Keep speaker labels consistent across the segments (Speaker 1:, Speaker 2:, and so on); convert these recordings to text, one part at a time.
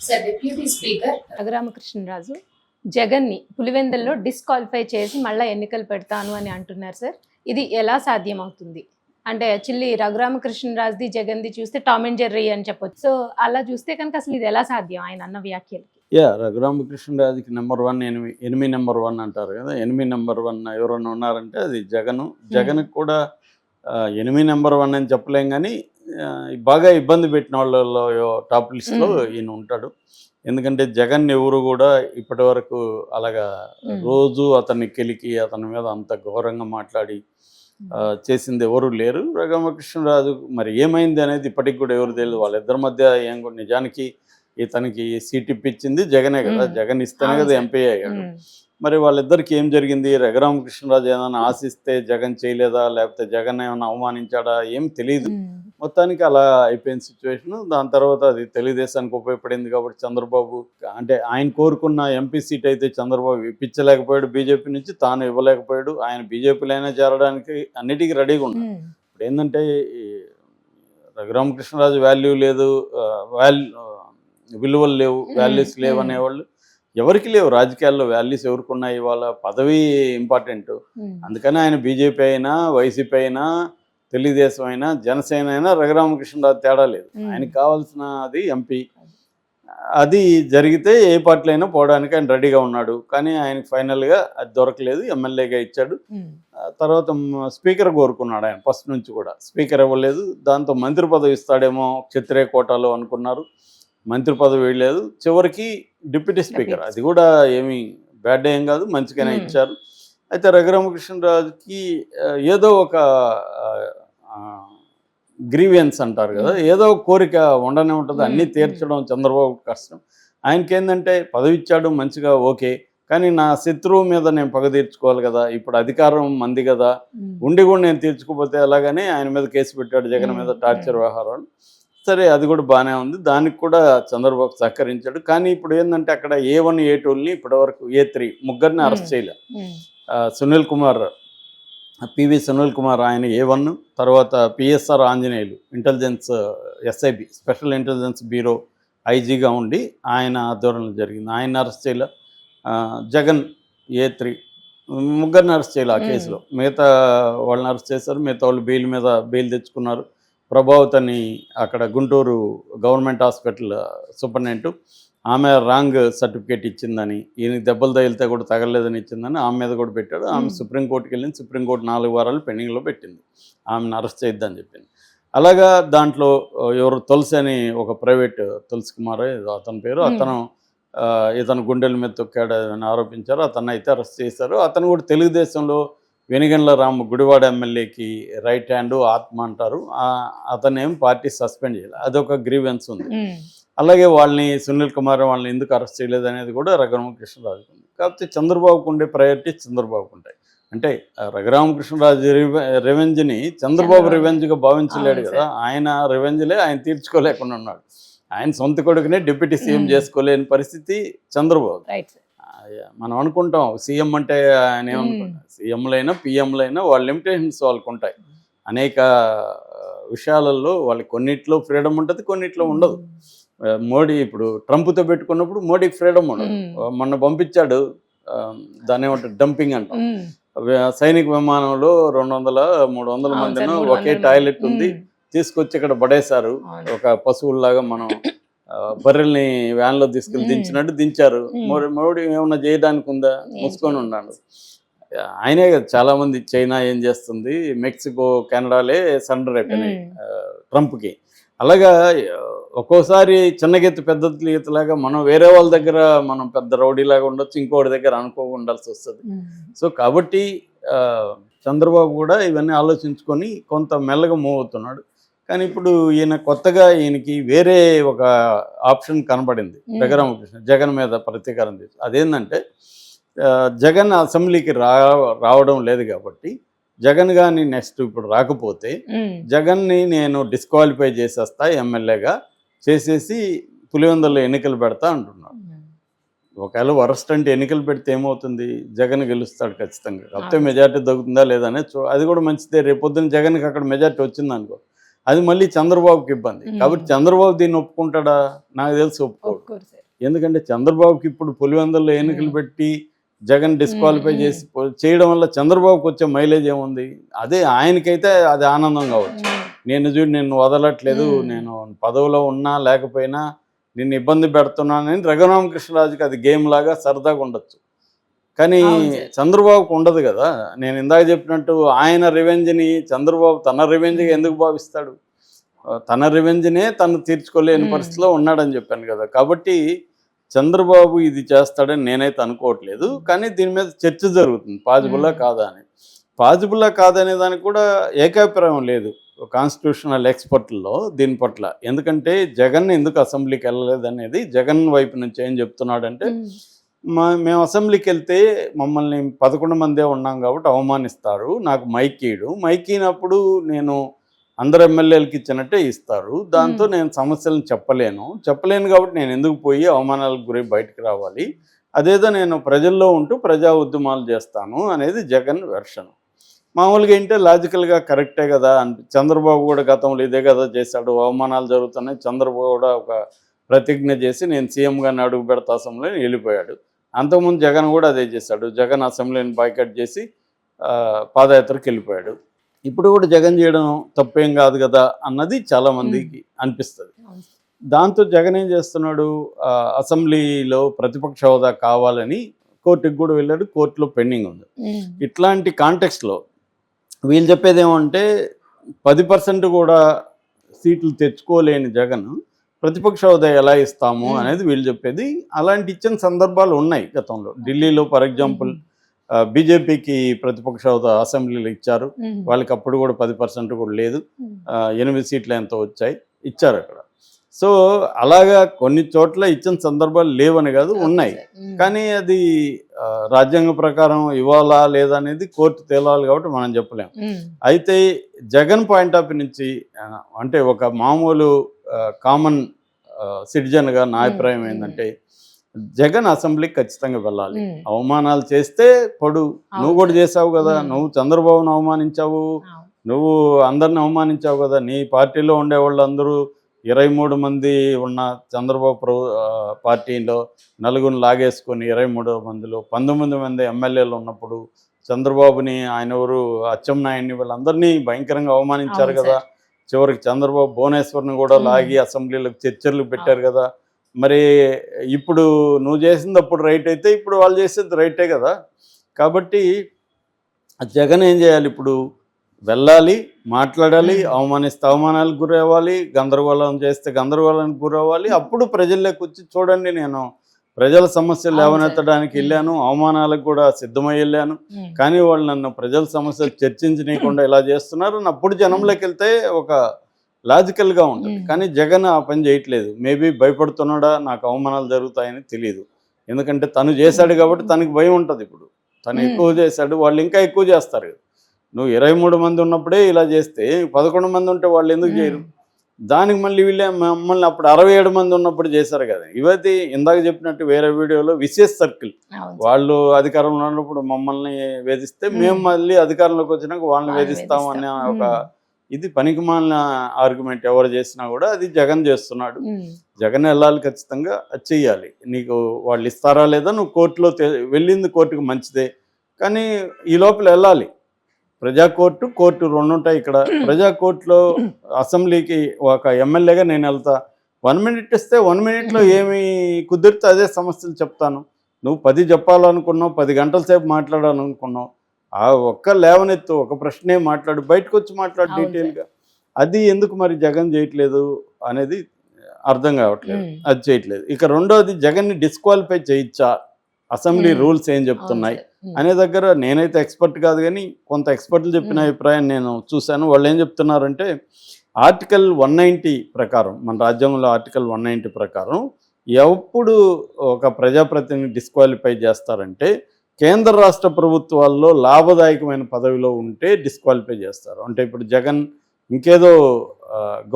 Speaker 1: Sir deputy speaker
Speaker 2: Raghuramakrishnaraju జగన్ని పులివెందుల్లో disqualify చేసి మళ్ళీ ఎన్నికలు పెడతాను అని అంటున్నారు సార్. ఇది ఎలా సాధ్యం అవుతుంది? అంటే యాక్చువల్లీ రఘురామకృష్ణరాజుది జగన్ది చూస్తే టామ్ అండ్ జెర్రీ అని చెప్పొచ్చు. సో అలా చూస్తే కనుక అసలు ఇది ఎలా సాధ్యం ఆయన అన్న వ్యాఖ్యలకి?
Speaker 3: రఘురామకృష్ణరాజుకి నెంబర్ 1 ఎనిమి నెంబర్ 1 అంటారు కదా. ఎనిమి నెంబర్ 1 ఎవరన్నా ఉన్నారంటే అది జగన్కి కూడా ఎనిమి నెంబర్ 1 అని చెప్పలేం, కానీ బాగా ఇబ్బంది పెట్టిన వాళ్ళలో టాప్ లిస్ట్లో ఈయన ఉంటాడు. ఎందుకంటే జగన్ ఎవరు కూడా ఇప్పటి వరకు అలాగా రోజు అతన్ని కెలికి అతని మీద అంత ఘోరంగా మాట్లాడి చేసింది ఎవరు లేరు. రఘురామకృష్ణరాజు మరి ఏమైంది అనేది ఇప్పటికి కూడా ఎవరు తెలియదు. వాళ్ళిద్దరి మధ్య ఏం కూడా నిజానికి ఇతనికి సీట్ ఇప్పించింది జగనే కదా, జగన్ ఇస్తేనే కదా ఎంపీ అయ్యాడు. మరి వాళ్ళిద్దరికి ఏం జరిగింది? రఘురామకృష్ణరాజు ఏమైనా ఆశిస్తే జగన్ చేయలేదా, లేకపోతే జగన్ ఏమైనా అవమానించాడా, ఏం తెలియదు. మొత్తానికి అలా అయిపోయిన సిచ్యువేషన్. దాని తర్వాత అది తెలుగుదేశానికి ఉపయోగపడింది కాబట్టి చంద్రబాబు అంటే ఆయన కోరుకున్న ఎంపీ సీట్ అయితే చంద్రబాబు ఇప్పించలేకపోయాడు, బీజేపీ నుంచి తాను ఇవ్వలేకపోయాడు. ఆయన బీజేపీలోనే చేరడానికి అన్నిటికీ రెడీగా ఉన్నాడు. ఇప్పుడు ఏంటంటే రఘురామకృష్ణరాజు వాల్యూ లేదు, విలువలు లేవు, వాల్యూస్ లేవు అనేవాళ్ళు ఎవరికి లేవు. రాజకీయాల్లో వాల్యూస్ ఎవరికి ఉన్నాయి? ఇవాళ పదవి ఇంపార్టెంట్. అందుకని ఆయన బీజేపీ అయినా, వైసీపీ అయినా, తెలుగుదేశం అయినా, జనసేన అయినా రఘురామకృష్ణరాజు తేడా లేదు. ఆయనకు కావాల్సిన అది ఎంపీ. అది జరిగితే ఏ పార్టీలో అయినా పోవడానికి ఆయన రెడీగా ఉన్నాడు. కానీ ఆయనకు ఫైనల్గా అది దొరకలేదు, ఎమ్మెల్యేగా ఇచ్చాడు. తర్వాత స్పీకర్ కోరుకున్నాడు ఆయన ఫస్ట్ నుంచి కూడా, స్పీకర్ ఇవ్వలేదు. దాంతో మంత్రి పదవి ఇస్తాడేమో క్షత్రియ కోటాలో అనుకున్నారు, మంత్రి పదవి వేయలేదు. చివరికి డిప్యూటీ స్పీకర్, అది కూడా ఏమీ బ్యాడ్ ఏం కాదు, మంచిగానే ఇచ్చారు. అయితే రఘురామకృష్ణరాజుకి ఏదో ఒక గ్రీవియన్స్ అంటారు కదా, ఏదో కోరిక ఉండనే ఉంటుంది. అన్నీ తీర్చడం చంద్రబాబు కష్టం. ఆయనకి ఏంటంటే పదవి ఇచ్చాడు మంచిగా, ఓకే, కానీ నా శత్రువు మీద నేను పగ తీర్చుకోవాలి కదా, ఇప్పుడు అధికారం మంది కదా, ఉండి కూడా నేను తీర్చుకోకపోతే అలాగనే ఆయన మీద కేసు పెట్టాడు, జగన్ మీద టార్చర్ వ్యవహారం. సరే, అది కూడా బాగానే ఉంది, దానికి కూడా చంద్రబాబు సహకరించాడు. కానీ ఇప్పుడు ఏంటంటే అక్కడ A1 A2ని ఇప్పటివరకు A3 ముగ్గురిని అరెస్ట్ చేయలేదు. సునీల్ కుమార్, పివి సునీల్ కుమార్ ఆయన A1, తర్వాత PSR Anjaneyulu intelligence SIB special intelligence bureau ఐజీగా ఉండి ఆయన ఆధ్వర్యంలో జరిగింది, ఆయన అరెస్ట్ చేయలే. జగన్ A3 ముగ్గురిని అరెస్ట్ చేయలే ఆ కేసులో. మిగతా వాళ్ళని అరెస్ట్ చేశారు, మిగతా వాళ్ళు బెయిల్ తెచ్చుకున్నారు. ప్రభావత్ అని అక్కడ గుంటూరు గవర్నమెంట్ హాస్పిటల్ సూపరింటెండెంట్, ఆమె రాంగ్ సర్టిఫికేట్ ఇచ్చిందని, ఈయనకి దెబ్బలు తగిలితే కూడా తగలలేదని ఇచ్చిందని ఆమె మీద కూడా పెట్టాడు. ఆమె సుప్రీంకోర్టుకి వెళ్ళింది, సుప్రీంకోర్టు 4 వారాలు పెండింగ్లో పెట్టింది, ఆమెను అరెస్ట్ చేయొద్దని చెప్పింది. అలాగా దాంట్లో ఎవరు తులసి అని ఒక ప్రైవేట్, తులసి కుమార్ అతని పేరు, ఇతను గుండెల మీద తొక్కాడని ఆరోపించారు. అతను అయితే అరెస్ట్ చేశారు. అతను కూడా తెలుగుదేశంలో వెనిగండ్ల రాము గుడివాడ ఎమ్మెల్యేకి రైట్ హ్యాండ్, ఆత్మ అంటారు. అతనేం పార్టీ సస్పెండ్ చేయాలి, అదొక గ్రీవెన్స్ ఉంది. అలాగే వాళ్ళని సునీల్ కుమార్ వాళ్ళని ఎందుకు అరెస్ట్ చేయలేదు అనేది కూడా రఘురామకృష్ణరాజు ఉంది. కాకపోతే చంద్రబాబుకు ఉండే ప్రయారిటీస్ చంద్రబాబుకు ఉంటాయి. అంటే రఘురామకృష్ణరాజు రివెంజ్ని చంద్రబాబు రివెంజ్గా భావించలేడు కదా, ఆయన రివెంజ్లే ఆయన తీర్చుకోలేకుండా ఉన్నాడు. ఆయన సొంత కొడుకునే డిప్యూటీ సీఎం చేసుకోలేని పరిస్థితి చంద్రబాబు. మనం అనుకుంటాం సీఎం అంటే ఆయన ఏమనుకుంటాం, సీఎంలైనా పిఎంలైనా వాళ్ళ లిమిటేషన్స్ వాళ్ళకు ఉంటాయి. అనేక విషయాలలో వాళ్ళకి కొన్నిట్లో ఫ్రీడమ్ ఉంటుంది, కొన్నిట్లో ఉండదు. మోడీ ఇప్పుడు ట్రంప్తో పెట్టుకున్నప్పుడు మోడీకి ఫ్రీడమ్ ఉండదు. మొన్న పంపించాడు, దాన్ని ఏమంటారు డంపింగ్ అంటాం, సైనిక విమానంలో 200-300 మందిని ఒకే టాయిలెట్ ఉంది, తీసుకొచ్చి ఇక్కడ పడేశారు. ఒక పశువుల్లాగా మనం బర్రెల్ని వ్యాన్లో తీసుకెళ్ళి దించినట్టు దించారు. మోడీ ఏమన్నా చేయడానికి ఉందా? మూసుకొని ఉన్నాడు. ఆయనే కదా చాలామంది, చైనా ఏం చేస్తుంది, మెక్సికో, కెనడాలే సరెండర్ అయిపోయినాయి ట్రంప్కి. అలాగా ఒక్కోసారి చిన్నగెత్తు పెద్ద గీతలాగా మనం వేరే వాళ్ళ దగ్గర మనం పెద్ద రౌడీలాగా ఉండొచ్చు, ఇంకోటి దగ్గర ఉండాల్సి వస్తుంది. సో కాబట్టి చంద్రబాబు కూడా ఇవన్నీ ఆలోచించుకొని కొంత మెల్లగా మూవ్ అవుతున్నాడు. కానీ ఇప్పుడు ఈయనకి వేరే ఒక ఆప్షన్ కనబడింది రఘురామకృష్ణ, జగన్ మీద ప్రతీకారం తీసు. అదేంటంటే జగన్ అసెంబ్లీకి రావడం లేదు కాబట్టి, జగన్ కానీ నెక్స్ట్ ఇప్పుడు రాకపోతే జగన్ని నేను డిస్క్వాలిఫై చేసేస్తా, ఎమ్మెల్యేగా చేసేసి పులివెందుల్లో ఎన్నికలు పెడతా అంటున్నాడు. ఒకవేళ వరస్ట్ అంటే ఎన్నికలు పెడితే ఏమవుతుంది? జగన్ గెలుస్తాడు ఖచ్చితంగా. కాకపోతే మెజార్టీ దొరుకుతుందా లేదనే అది కూడా మంచిదే. రేపొద్దున జగన్కి అక్కడ మెజార్టీ వచ్చిందనుకో, అది మళ్ళీ చంద్రబాబుకి ఇబ్బంది. కాబట్టి చంద్రబాబు దీన్ని ఒప్పుకుంటాడా? నాకు తెలిసి ఒప్పుకోడు. ఎందుకంటే చంద్రబాబుకి ఇప్పుడు పులివెందుల్లో ఎన్నికలు పెట్టి జగన్ డిస్క్వాలిఫై చేసి చేయడం వల్ల చంద్రబాబుకి వచ్చే మైలేజ్ ఏముంది? అదే ఆయనకైతే అది ఆనందం కావచ్చు. నేను వదలట్లేదు, నేను పదవిలో ఉన్నా లేకపోయినా నిన్ను ఇబ్బంది పెడుతున్నానని రఘురామకృష్ణరాజుకి అది గేమ్ లాగా సరదాగా ఉండొచ్చు. కానీ చంద్రబాబుకు ఉండదు కదా. నేను ఇందాక చెప్పినట్టు ఆయన రివెంజ్ని చంద్రబాబు తన రివెంజ్గా ఎందుకు భావిస్తాడు? తన రివెంజ్నే తను తీర్చుకోలేని పరిస్థితిలో ఉన్నాడని చెప్పాను కదా. కాబట్టి చంద్రబాబు ఇది చేస్తాడని నేనైతే అనుకోవట్లేదు. కానీ దీని మీద చర్చ జరుగుతుంది, పాజిబుల్లా కాదా అని. పాజిబుల్లా కాదనే దానికి కూడా ఏకాభిప్రాయం లేదు కాన్స్టిట్యూషనల్ ఎక్స్పర్ట్లో దీని పట్ల. ఎందుకంటే జగన్ ఎందుకు అసెంబ్లీకి వెళ్ళలేదు అనేది జగన్ వైపు నుంచి ఏం చెప్తున్నాడంటే, మేము అసెంబ్లీకి వెళ్తే మమ్మల్ని 11 మందే ఉన్నాం కాబట్టి అవమానిస్తారు, నాకు మైక్ ఇయ్యడు, మైక్ ఇచ్చినప్పుడు నేను అందరు ఎమ్మెల్యేలకి ఇచ్చినట్టే ఇస్తారు, దాంతో నేను సమస్యలను చెప్పలేను కాబట్టి నేను ఎందుకు పోయి అవమానాలకు గురి బయటకు రావాలి, అదేదో నేను ప్రజల్లో ఉంటూ ప్రజా ఉద్యమాలు చేస్తాను అనేది జగన్ వెర్షన్. మామూలుగా ఏంటంటే లాజికల్గా కరెక్టే కదా చంద్రబాబు కూడా గతంలో ఇదే కదా చేశాడు, అవమానాలు జరుగుతున్నాయి, చంద్రబాబు కూడా ఒక ప్రతిజ్ఞ చేసి నేను సీఎంగానే అడుగు పెడతా అసెంబ్లీని వెళ్ళిపోయాడు. అంతకుముందు జగన్ కూడా అదే చేశాడు, జగన్ అసెంబ్లీని బాయ్కట్ చేసి పాదయాత్రకు వెళ్ళిపోయాడు. ఇప్పుడు కూడా జగన్ చేయడం తప్పేం కాదు కదా అన్నది చాలామందికి అనిపిస్తుంది. దాంతో జగన్ ఏం చేస్తున్నాడు, అసెంబ్లీలో ప్రతిపక్ష హోదా కావాలని కోర్టుకి కూడా వెళ్ళాడు, కోర్టులో పెండింగ్ ఉంది. ఇట్లాంటి కాంటెక్స్ట్లో వీళ్ళు చెప్పేది ఏమంటే 10% కూడా సీట్లు తెచ్చుకోలేని జగన్ ప్రతిపక్ష హోదా ఎలా ఇస్తాము అనేది వీళ్ళు చెప్పేది. అలాంటి ఇచ్చిన సందర్భాలు ఉన్నాయి గతంలో. ఢిల్లీలో ఫర్ ఎగ్జాంపుల్ బీజేపీకి ప్రతిపక్ష హోదా అసెంబ్లీలో ఇచ్చారు, వాళ్ళకి అప్పుడు కూడా 10% కూడా లేదు, 8 సీట్లు ఎంతో వచ్చాయి, ఇచ్చారు అక్కడ. సో అలాగా కొన్ని చోట్ల ఇచ్చిన సందర్భాలు లేవని కాదు, ఉన్నాయి. కానీ అది రాజ్యాంగ ప్రకారం ఇవ్వాలా లేదా అనేది కోర్టు తేలాలి కాబట్టి మనం చెప్పలేం. అయితే జగన్ పాయింట్ ఆఫ్ వ్యూ నుంచి అంటే ఒక మామూలు కామన్ సిటిజన్గా నా అభిప్రాయం ఏంటంటే, జగన్ అసెంబ్లీకి ఖచ్చితంగా వెళ్ళాలి. అవమానాలు చేస్తే నువ్వు కూడా చేసావు కదా, నువ్వు చంద్రబాబును అవమానించావు, నువ్వు అందరిని అవమానించావు కదా, నీ పార్టీలో ఉండే వాళ్ళందరూ 23 మంది ఉన్న చంద్రబాబు పార్టీలో నలుగురిని లాగేసుకొని 23 మందిలో 19 మంది ఎమ్మెల్యేలు ఉన్నప్పుడు చంద్రబాబుని ఆయన ఎవరు అచ్చెన్నాయుడిని వీళ్ళందరినీ భయంకరంగా అవమానించారు కదా. చివరికి చంద్రబాబు భువనేశ్వర్ని కూడా లాగి అసెంబ్లీలకు చర్చలు పెట్టారు కదా. మరి ఇప్పుడు నువ్వు చేసింది అప్పుడు రైట్ అయితే ఇప్పుడు వాళ్ళు చేసేది రైటే కదా. కాబట్టి జగన్ ఏం చేయాలి, ఇప్పుడు వెళ్ళాలి, మాట్లాడాలి, అవమానిస్తే అవమానాలకు గురవ్వాలి, గందరగోళం చేస్తే గందరగోళానికి గురవ్వాలి. అప్పుడు ప్రజల్లోకి వచ్చి చూడండి, నేను ప్రజల సమస్యలు లేవనెత్తడానికి వెళ్ళాను, అవమానాలకు కూడా సిద్ధమై వెళ్ళాను, కానీ వాళ్ళు నన్ను ప్రజల సమస్యలు చర్చించనీయకుండా ఇలా చేస్తున్నారు, అప్పుడు జనంలోకి వెళ్తే ఒక లాజికల్గా ఉంటుంది. కానీ జగన్ ఆ పని చేయట్లేదు. మేబీ భయపడుతున్నాడా, నాకు అవమానాలు జరుగుతాయని తెలియదు. ఎందుకంటే తను చేశాడు కాబట్టి తనకి భయం ఉంటుంది. ఇప్పుడు తను ఎక్కువ చేశాడు, వాళ్ళు ఇంకా ఎక్కువ చేస్తారు కదా. నువ్వు 23 మంది ఉన్నప్పుడే ఇలా చేస్తే 11 మంది ఉంటే వాళ్ళు ఎందుకు చేయరు? దానికి మళ్ళీ వీళ్ళే మమ్మల్ని అప్పుడు 67 మంది ఉన్నప్పుడు చేశారు కదా. ఇవైతే ఇందాక చెప్పినట్టు వేరే వీడియోలో విశేష సర్కిల్ వాళ్ళు అధికారంలో ఉన్నప్పుడు మమ్మల్ని వేధిస్తే మేము మళ్ళీ అధికారంలోకి వచ్చినాక వాళ్ళని వేధిస్తాం అనే ఒక ఇది పనికిమాలిన ఆర్గ్యుమెంట్ ఎవరు చేసినా కూడా అది జగన్ చేస్తున్నాడు. జగన్ వెళ్ళాలి, ఖచ్చితంగా అది చెయ్యాలి. నీకు వాళ్ళు ఇస్తారా లేదా, నువ్వు కోర్టులో వెళ్ళింది కోర్టుకు మంచిదే, కానీ ఈ లోపల వెళ్ళాలి. కోర్టు 2 ఉంటాయి ఇక్కడ. కోర్టులో అసెంబ్లీకి ఒక ఎమ్మెల్యేగా నేను వెళ్తా, 1 మినిట్ ఇస్తే 1 మినిట్లో ఏమి కుదిరితే అదే సమస్యలు చెప్తాను. నువ్వు 10 చెప్పాలనుకున్నావు, 10 గంటల సేపు మాట్లాడాలనుకున్నావు, ఆ ఒక్క లేవనెత్తు, ఒక ప్రశ్నే మాట్లాడు, బయటకు వచ్చి మాట్లాడు డీటెయిల్గా. అది ఎందుకు మరి జగన్ చేయట్లేదు అనేది అర్థం కావట్లేదు, అది చేయట్లేదు. ఇక రెండోది, జగన్ని డిస్క్వాలిఫై చేయొచ్చా, అసెంబ్లీ రూల్స్ ఏం చెప్తున్నాయి అనే దగ్గర నేనైతే ఎక్స్పర్ట్ కాదు, కానీ కొంత ఎక్స్పర్ట్లు చెప్పిన అభిప్రాయం నేను చూశాను. వాళ్ళు ఏం చెప్తున్నారంటే, ఆర్టికల్ 190 ప్రకారం, మన రాజ్యాంగంలో ఆర్టికల్ 190 ప్రకారం ఎప్పుడు ఒక ప్రజాప్రతినిధి డిస్క్వాలిఫై చేస్తారంటే, కేంద్ర రాష్ట్ర ప్రభుత్వాల్లో లాభదాయకమైన పదవిలో ఉంటే డిస్క్వాలిఫై చేస్తారు. అంటే ఇప్పుడు జగన్ ఇంకేదో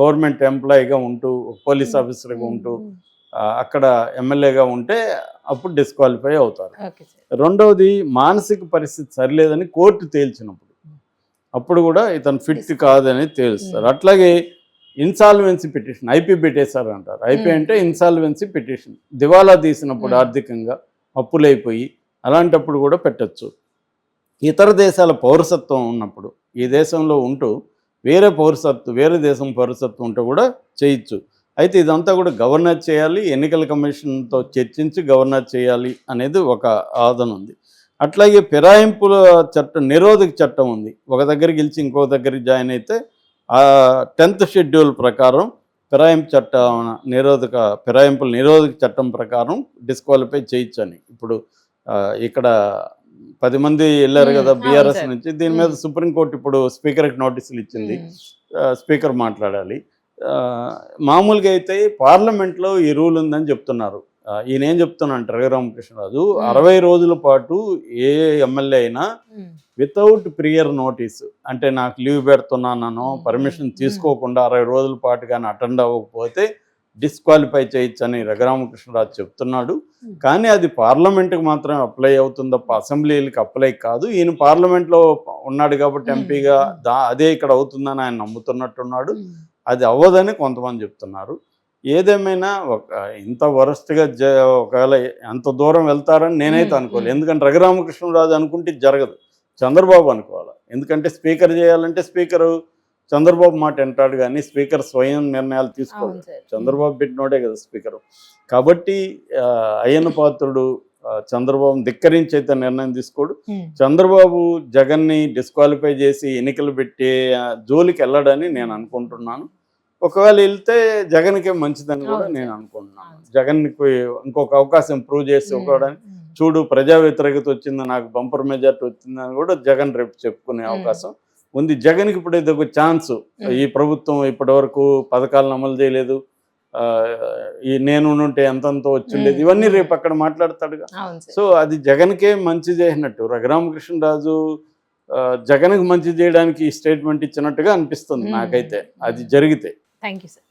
Speaker 3: గవర్నమెంట్ ఎంప్లాయీగా ఉంటూ, పోలీస్ ఆఫీసర్గా ఉంటూ, అక్కడ ఎమ్మెల్యేగా ఉంటే అప్పుడు డిస్క్వాలిఫై అవుతారు. రెండవది, మానసిక పరిస్థితి సరిలేదని కోర్టు తేల్చినప్పుడు అప్పుడు కూడా ఇతను ఫిట్ కాదని తేలుస్తారు. అట్లాగే ఇన్సాల్వెన్సీ పిటిషన్, ఐపీ పెట్టేశారు అంటారు. ఐపీ అంటే ఇన్సాల్వెన్సీ పిటిషన్, దివాలా తీసినప్పుడు ఆర్థికంగా అప్పులైపోయి అలాంటప్పుడు కూడా పెట్టచ్చు. ఇతర దేశాల పౌరసత్వం ఉన్నప్పుడు, ఈ దేశంలో ఉంటూ వేరే దేశం పౌరసత్వం ఉంటే కూడా చేయొచ్చు. అయితే ఇదంతా కూడా గవర్నర్ చేయాలి, ఎన్నికల కమిషన్తో చర్చించి గవర్నర్ చేయాలి అనేది ఒక ఆదన ఉంది. అట్లాగే ఫిరాయింపుల చట్టం, నిరోధక చట్టం ఉంది. ఒక దగ్గర గెలిచి ఇంకో దగ్గరికి జాయిన్ అయితే ఆ 10th షెడ్యూల్ ప్రకారం ఫిరాయింపుల నిరోధక చట్టం ప్రకారం డిస్క్వాలిఫై చేయొచ్చని. ఇప్పుడు ఇక్కడ 10 మంది వెళ్ళారు కదా బీఆర్ఎస్ నుంచి, దీని మీద సుప్రీంకోర్టు ఇప్పుడు స్పీకర్కి నోటీసులు ఇచ్చింది. స్పీకర్ మాట్లాడాలి. మామూలుగా అయితే పార్లమెంట్లో ఈ రూల్ ఉందని చెప్తున్నారు. ఈయన ఏం చెప్తున్నా అంటే రఘురామకృష్ణరాజు 60 రోజుల పాటు ఏ ఎమ్మెల్యే అయినా వితౌట్ ప్రియర్ నోటీస్, అంటే నాకు లీవ్ పెడుతున్నానో పర్మిషన్ తీసుకోకుండా 60 రోజుల పాటు కానీ అటెండ్ అవ్వకపోతే డిస్క్వాలిఫై చేయొచ్చని రఘురామకృష్ణరాజు చెప్తున్నాడు. కానీ అది పార్లమెంట్కి మాత్రమే అప్లై అవుతుంది తప్ప అసెంబ్లీలకి అప్లై కాదు. ఈయన పార్లమెంట్లో ఉన్నాడు కాబట్టి ఎంపీగా అదే ఇక్కడ అవుతుందని ఆయన నమ్ముతున్నట్టున్నాడు. అది అవ్వదని కొంతమంది చెప్తున్నారు. ఏదేమైనా ఇంత వరస్ట్గా ఒకవేళ ఎంత దూరం వెళ్తారని నేనైతే అనుకోలేదు. ఎందుకంటే రఘురామకృష్ణరాజు అనుకుంటే జరగదు, చంద్రబాబు అనుకోవాలి. ఎందుకంటే స్పీకర్ చేయాలంటే స్పీకరు చంద్రబాబు మాట వింటాడు, కానీ స్పీకర్ స్వయం నిర్ణయాలు తీసుకోవాలి. చంద్రబాబు పెట్టినోడే కదా స్పీకరు. కాబట్టి అయ్యన్న పాత్రుడు చంద్రబాబు ధిక్కరించి అయితే నిర్ణయం తీసుకోడు. చంద్రబాబు జగన్ని డిస్క్వాలిఫై చేసి ఎన్నికలు పెట్టే జోలికి వెళ్ళడని నేను అనుకుంటున్నాను. ఒకవేళ వెళ్తే జగన్కే మంచిదని కూడా నేను అనుకుంటున్నాను. జగన్కి ఇంకొక అవకాశం ప్రూవ్ చేసి ఇవ్వడానికి, చూడు ప్రజా వ్యతిరేకత వచ్చింది, నాకు బంపర్ మెజార్టీ వచ్చిందని కూడా జగన్ రేపు చెప్పుకునే అవకాశం ఉంది. జగన్కి ఇప్పుడు ఇది ఒక ఛాన్స్. ఈ ప్రభుత్వం ఇప్పటి వరకు పథకాలను అమలు చేయలేదు, ఈ నేను ఉంటే ఎంతంతో వచ్చిండేది, ఇవన్నీ రేపు అక్కడ మాట్లాడతాడుగా. సో అది జగన్కే మంచి చేసినట్టు. రఘురామకృష్ణరాజు జగన్కి మంచి చేయడానికి ఈ స్టేట్మెంట్ ఇచ్చినట్టుగా అనిపిస్తుంది నాకైతే, అది జరిగితే.
Speaker 2: Thank you sir.